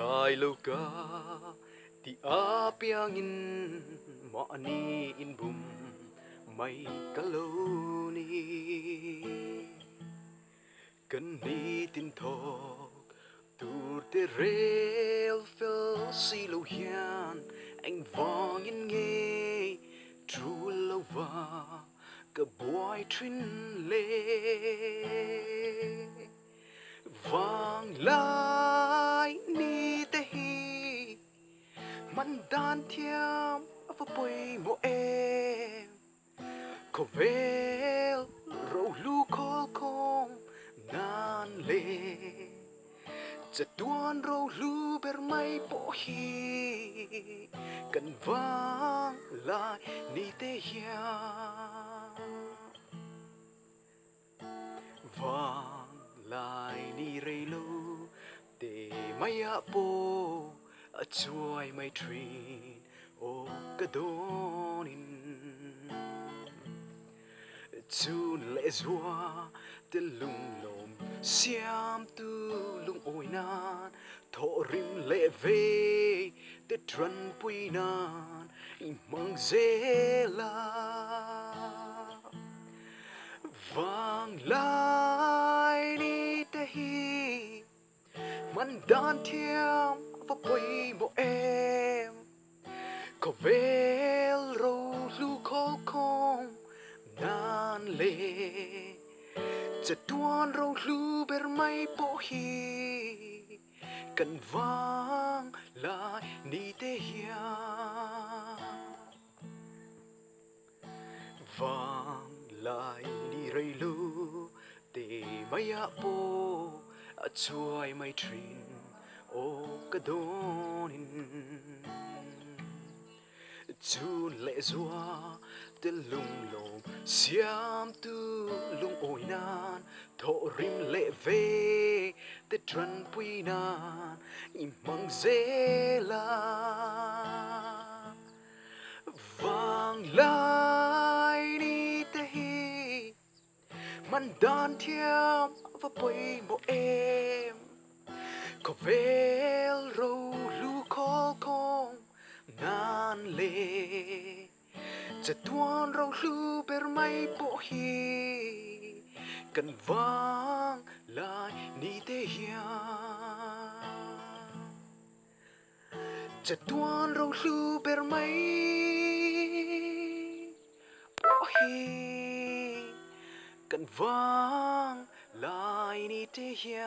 Lai lâu cả thì áp yang in mà ani in bum mày cả lâu ni cần ni tin thọ tu te rel fel si lâu hian anh vang in nghe true lâu va cả boy trin lê vang lai ni te hi man dan thiam va poi mo em ko vel ro lu kol kom nan leจะดวนเราลูเบอร์ไม่โปฮีกันวางลายนี่เตียวางลายนี่เรลูเตไม่อาโปช่วยไม่ทรีโอกระโดนินจูนเลซัวเตลุงลมเสียมตูลุงโอยนานทอริมเลเวเตทรันปุยนานอิมังเซลาวางลายนี่เตฮีมันดานเทียมว่าปุยโมเอมก็เวลโรลูคอลคงนานเลจะดวนเราลูเบอร์ไม่โปฮีกันวางลายนี่เตียวางลายนี่เรลูเตไม่อาโปช่วยไม่ทรินโอกระโดนินจูนเลซัวเตลุงลมเสียมตูลุงโอยนานทอริมเลเวเตทรันปุยนานอิมังเซลาวางลายนี่เตฮีมันดานเทียมว่าปุยโมเอมก็เวลโรลูคอลคงนานเลจะดวนเราลูเบอร์ไม่โปฮีกันวางลายนี่เตียจะดวนเราลูเบอร์ไม่โปฮีกันวางลายนี่เตีย